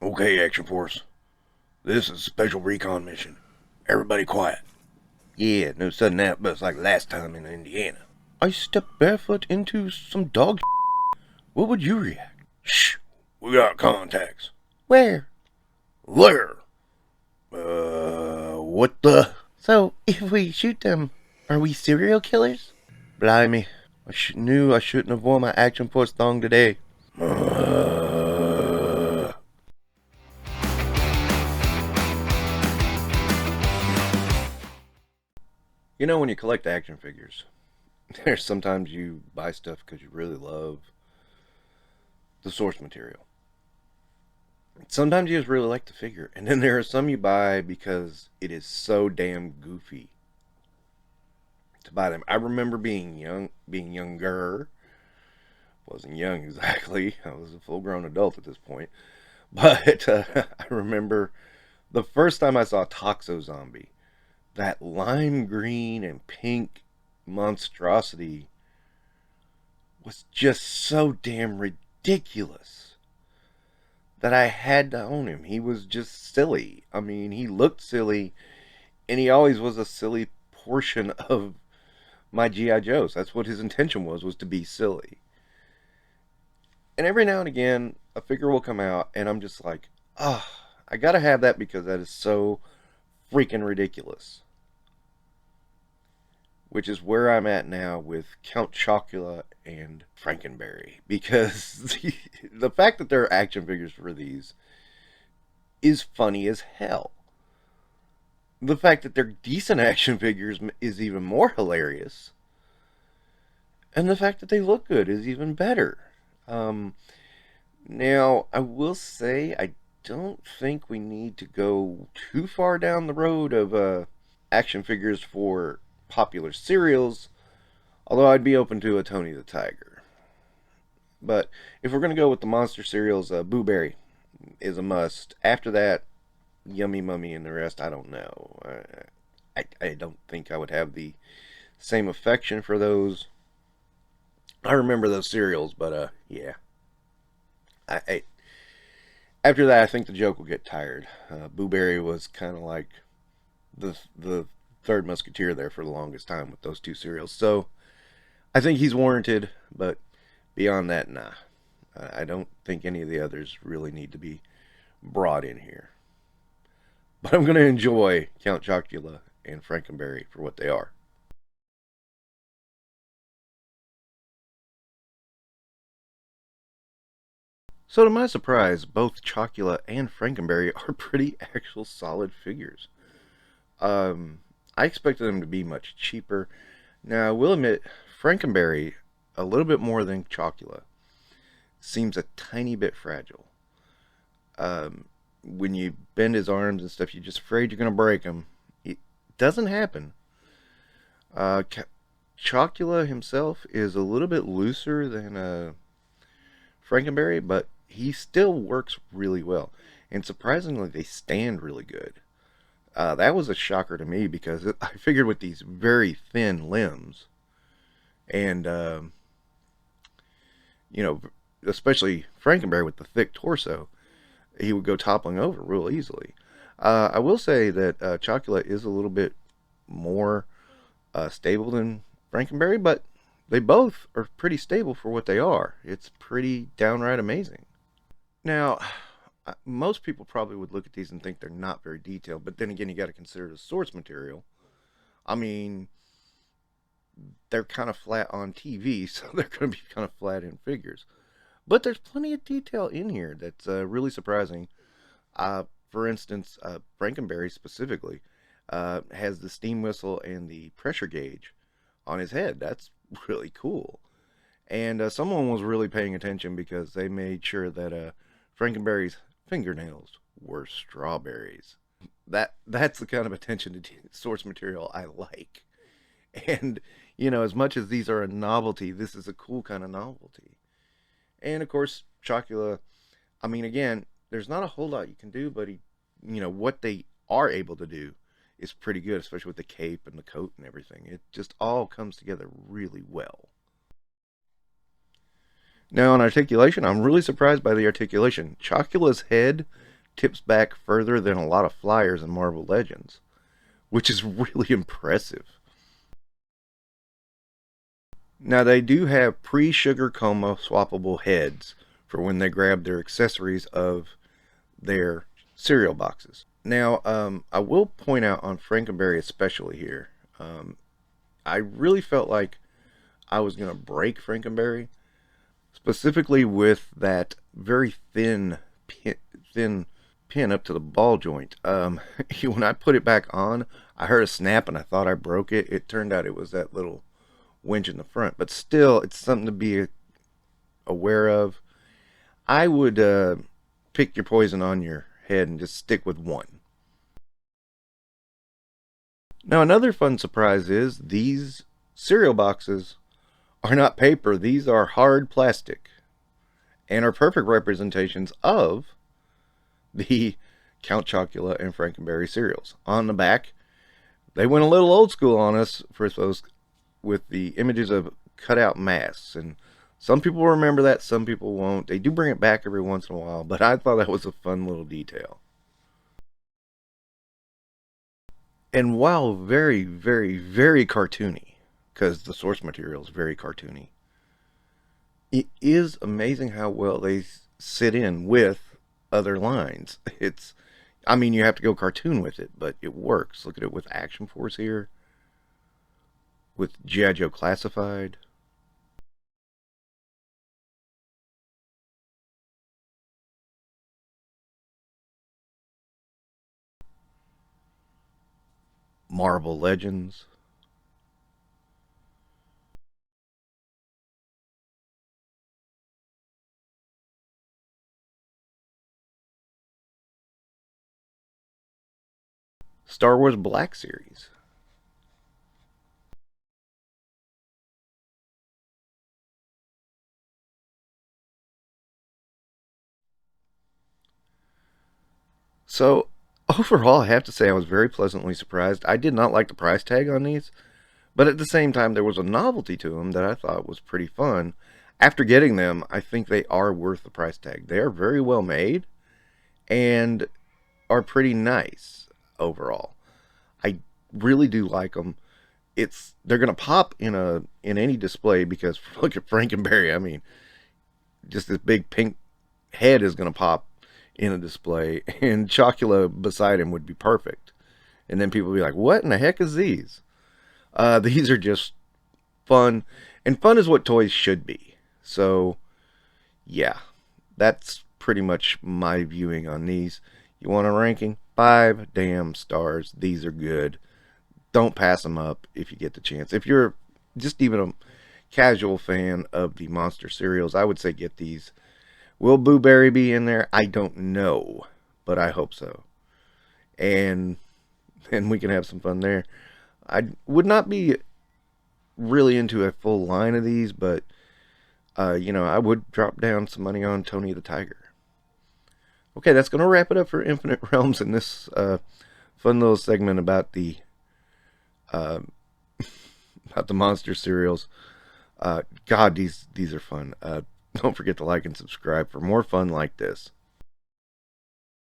Okay, Action Force. This is a special recon mission. Everybody quiet. Yeah, no sudden outbursts like last time in Indiana. I stepped barefoot into some dog. What would you react? Shh. We got contacts. Where? There. What the? So, if we shoot them, are we serial killers? Blimey. Knew I shouldn't have worn my Action Force thong today. You know, when you collect action figures, there's sometimes you buy stuff because you really love the source material. Sometimes you just really like the figure, and then there are some you buy because it is so damn goofy to buy them. I remember being younger. Wasn't young exactly. I was a full-grown adult at this point. But I remember the first time I saw Toxo Zombie, that lime green and pink monstrosity was just so damn ridiculous that I had to own him. He was just silly. I mean, he looked silly, and he always was a silly portion of my G.I. Joes. That's what his intention was to be silly. And every now and again, a figure will come out, and I'm just like, I gotta have that because that is so freaking ridiculous. Which is where I'm at now with Count Chocula and Frankenberry. Because the fact that there are action figures for these is funny as hell. The fact that they're decent action figures is even more hilarious. And the fact that they look good is even better. Now, I will say, I don't think we need to go too far down the road of action figures for popular cereals, although I'd be open to a Tony the Tiger. But if we're going to go with the monster cereals, Boo Berry is a must. After that, Yummy Mummy and the rest, I don't know. I don't think I would have the same affection for those. I remember those cereals, but yeah. After that, I think the joke will get tired. Boo Berry was kind of like the third musketeer there for the longest time with those two cereals. So I think he's warranted, but beyond that, nah. I don't think any of the others really need to be brought in here. But I'm going to enjoy Count Chocula and Frankenberry for what they are. So to my surprise, both Chocula and Frankenberry are pretty actual solid figures. I expected them to be much cheaper. Now, I will admit, Frankenberry, a little bit more than Chocula, seems a tiny bit fragile. When you bend his arms and stuff, you're just afraid you're going to break him. It doesn't happen. Chocula himself is a little bit looser than Frankenberry, but he still works really well. And surprisingly, they stand really good. That was a shocker to me because I figured with these very thin limbs and, especially Frankenberry with the thick torso, he would go toppling over real easily. I will say that Chocula is a little bit more stable than Frankenberry, but they both are pretty stable for what they are. It's pretty downright amazing. Now, most people probably would look at these and think they're not very detailed, but then again, you got to consider the source material. I mean, they're kind of flat on TV, so they're going to be kind of flat in figures. But there's plenty of detail in here that's really surprising. For instance, Frankenberry specifically has the steam whistle and the pressure gauge on his head. That's really cool. And someone was really paying attention because they made sure that Frankenberry's fingernails were strawberries. That's the kind of attention to source material I like. And, as much as these are a novelty, this is a cool kind of novelty. And, of course, Chocula, I mean, again, there's not a whole lot you can do, but what they are able to do is pretty good, especially with the cape and the coat and everything. It just all comes together really well. Now, on articulation, I'm really surprised by the articulation. Chocula's head tips back further than a lot of flyers in Marvel Legends, which is really impressive. Now, they do have pre-sugar coma swappable heads for when they grab their accessories of their cereal boxes. Now, I will point out on Frankenberry especially here, I really felt like I was going to break Frankenberry, specifically with that very thin pin up to the ball joint. When I put it back on, I heard a snap and I thought I broke it. It turned out it was that little winch in the front, but still, it's something to be aware of. I would pick your poison on your head and just stick with one. Now, another fun surprise is these cereal boxes are not paper, these are hard plastic and are perfect representations of the Count Chocula and Frankenberry cereals. On the back, they went a little old school on us for those with the images of cutout masks, and some people remember that, some people won't. They do bring it back every once in a while, but I thought that was a fun little detail. And while very, very, very cartoony, because the source material is very cartoony, it is amazing how well they sit in with other lines. I mean, you have to go cartoon with it, but it works. Look at it with Action Force here, with G.I. Joe Classified. Marvel Legends. Star Wars Black Series. So, overall, I have to say I was very pleasantly surprised. I did not like the price tag on these, but at the same time, there was a novelty to them that I thought was pretty fun. After getting them, I think they are worth the price tag. They are very well made and are pretty nice overall. I really do like them. They're gonna pop in any display because look at Frankenberry. I mean, just this big pink head is gonna pop in a display, and Chocula beside him would be perfect. And then people would be like, "What in the heck is these?" These are just fun, and fun is what toys should be. So, yeah, that's pretty much my viewing on these. You want a ranking? 5 damn stars. These are good. Don't pass them up if you get the chance. If you're just even a casual fan of the monster cereals, I would say get these. Will Boo Berry be in there? I don't know, but I hope so. And we can have some fun there. I would not be really into a full line of these, but I would drop down some money on Tony the Tiger. Okay, that's going to wrap it up for Infinite Realms in this fun little segment about the uh, about the monster cereals. God, these are fun. Don't forget to like and subscribe for more fun like this.